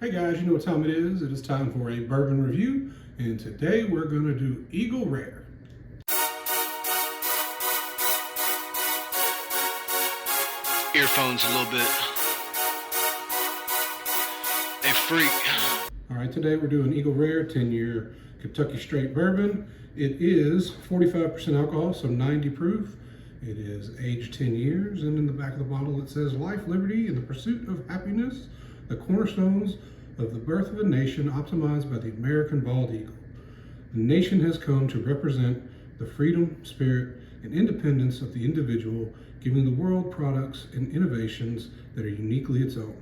Hey guys, you know what time it is. It is time for a bourbon review, and today we're going to do Eagle Rare. Earphones a little bit. Hey, freak. All right, today we're doing Eagle Rare 10-year Kentucky Straight Bourbon. It is 45% alcohol, so 90 proof. It is aged 10 years, and in the back of the bottle it says, "Life, liberty, and the pursuit of happiness, the cornerstones of the birth of a nation optimized by the American bald eagle. The nation has come to represent the freedom, spirit, and independence of the individual, giving the world products and innovations that are uniquely its own.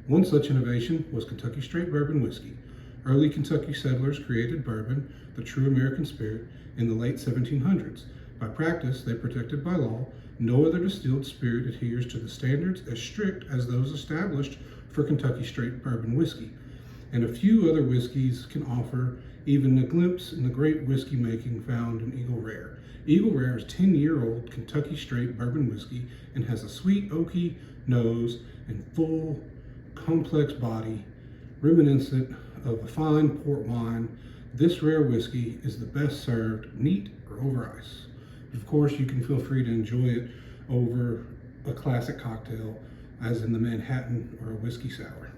One such innovation was Kentucky Straight Bourbon whiskey. Early Kentucky settlers created bourbon, the true American spirit, in the late 1700s. By practice, they protected by law. No other distilled spirit adheres to the standards as strict as those established for Kentucky Straight Bourbon whiskey. And a few other whiskeys can offer even a glimpse in the great whiskey making found in Eagle Rare. Eagle Rare is 10-year-old Kentucky Straight Bourbon whiskey and has a sweet oaky nose and full, complex body, reminiscent of a fine port wine. This rare whiskey is the best served neat or over ice. Of course, you can feel free to enjoy it over a classic cocktail, as in the Manhattan or a whiskey sour.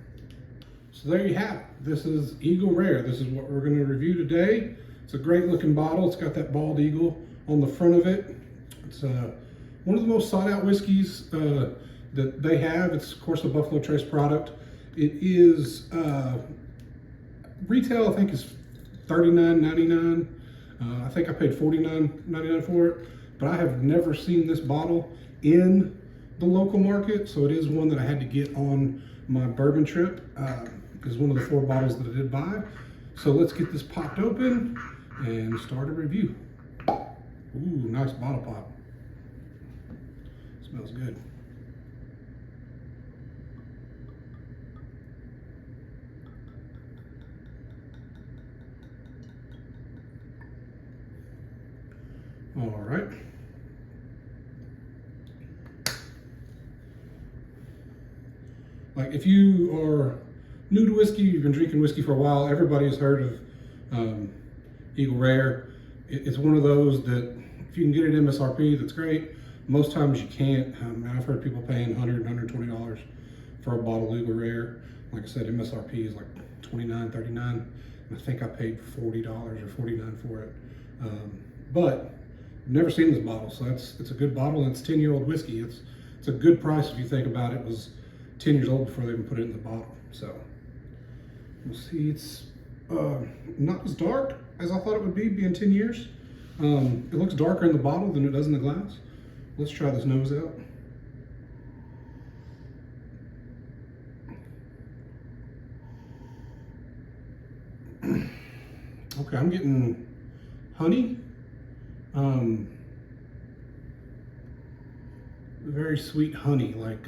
So there you have it. This is Eagle Rare. This is what we're going to review today. It's a great looking bottle. It's got that bald eagle on the front of it. It's one of the most sought out whiskeys that they have. It's of course a Buffalo Trace product. It is retail, I think, is $39.99. I think I paid $49.99 for it, but I have never seen this bottle in the local market, so it is one that I had to get on my bourbon trip. Is one of the 4 bottles that I did buy. So let's get this popped open and start a review. Ooh, nice bottle pop. Smells good. All right. Like, if you are new to whiskey, you've been drinking whiskey for a while, everybody has heard of Eagle Rare. It's one of those that if you can get it MSRP, that's great. Most times you can't. I've heard people paying $100, $120 for a bottle of Eagle Rare. Like I said, MSRP is like $29, $39. And I think I paid $40 or $49 for it. But I've never seen this bottle, so it's a good bottle, and it's 10-year-old whiskey. It's a good price if you think about it. It was 10 years old before they even put it in the bottle. So we'll see. It's not as dark as I thought it would be, being 10 years. It looks darker in the bottle than it does in the glass. Let's try this nose out. Okay, I'm getting honey. Very sweet honey, like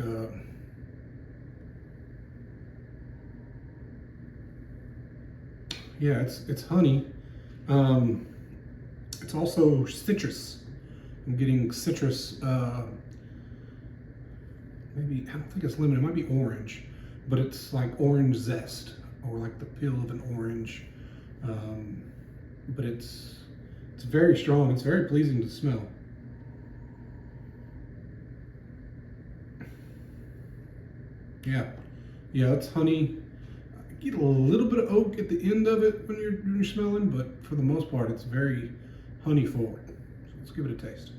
yeah, it's honey. It's also citrus. I'm getting citrus. Maybe, I don't think it's lemon. It might be orange, but it's like orange zest, or like the peel of an orange. But it's very strong. It's very pleasing to smell. Yeah, it's honey. Get a little bit of oak at the end of it when you're smelling, but for the most part, it's very honey forward. So let's give it a taste.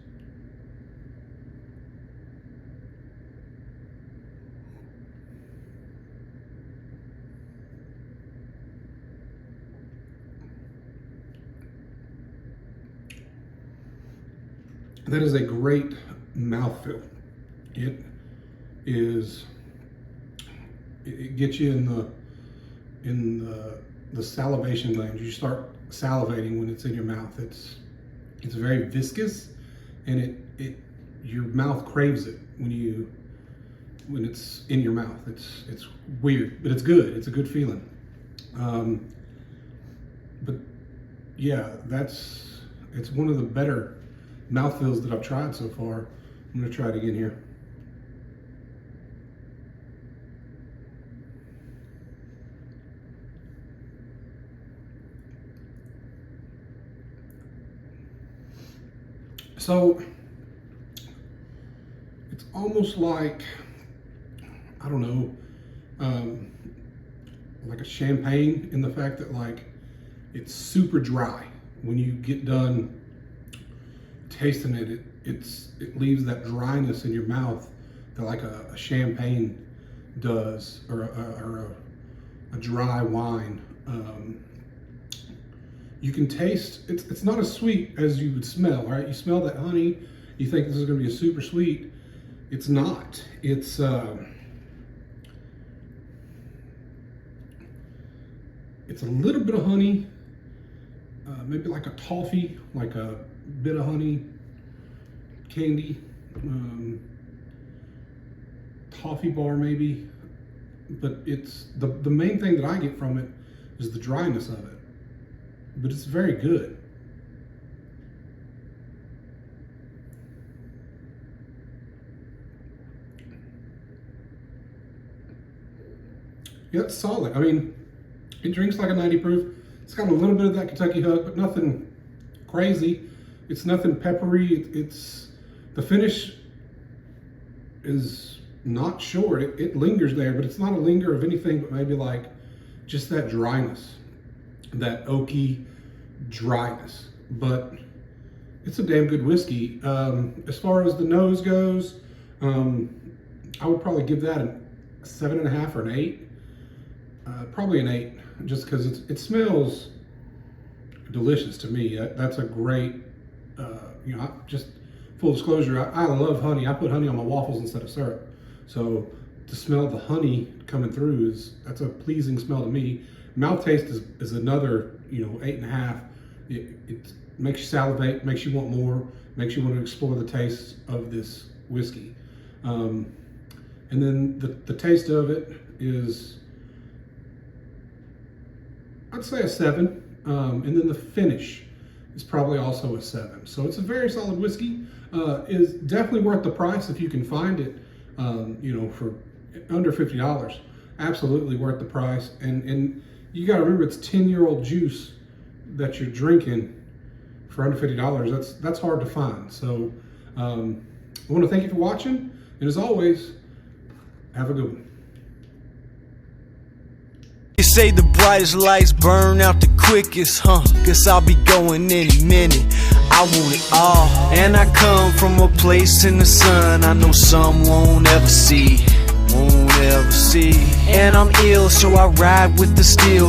That is a great mouthfeel. It gets you in the salivation glands. You start salivating when it's in your mouth. It's very viscous, and your mouth craves it when it's in your mouth. It's weird, but it's good. It's a good feeling. But yeah, it's one of the better mouthfeels that I've tried so far. I'm gonna try it again here. So it's almost like, I don't know, like a champagne, in the fact that like it's super dry. When you get done tasting it, it leaves that dryness in your mouth that like a champagne does, or a dry wine. You can taste, it's not as sweet as you would smell, right? You smell that honey, you think this is gonna be a super sweet. It's not. It's a little bit of honey, maybe like a toffee, like a bit of honey candy, toffee bar maybe. But it's the main thing that I get from it is the dryness of it. But it's very good. Yeah, it's solid. I mean, it drinks like a 90 proof. It's got a little bit of that Kentucky hug, but nothing crazy. It's nothing peppery. The finish is not short. It lingers there, but it's not a linger of anything but maybe like just that dryness, that oaky dryness. But it's a damn good whiskey. As far as the nose goes, I would probably give that a 7.5 or an 8. Probably an 8, just because it smells delicious to me. That's a great, just full disclosure, I love honey. I put honey on my waffles instead of syrup. So to smell the honey coming through, that's a pleasing smell to me. Mouth taste is another, 8.5. It makes you salivate, makes you want more, makes you want to explore the taste of this whiskey. And then the taste of it is, I'd say a 7, and then the finish is probably also a 7. So it's a very solid whiskey. Is definitely worth the price if you can find it. For under $50, absolutely worth the price. And you got to remember, it's 10-year-old juice that you're drinking for under $50. That's hard to find. So I want to thank you for watching, and as always, have a good one. They say the brightest lights burn out the quickest, guess I'll be going any minute. I want it all, and I come from a place in the sun I know some won't ever see. And I'm ill, so I ride with the steel.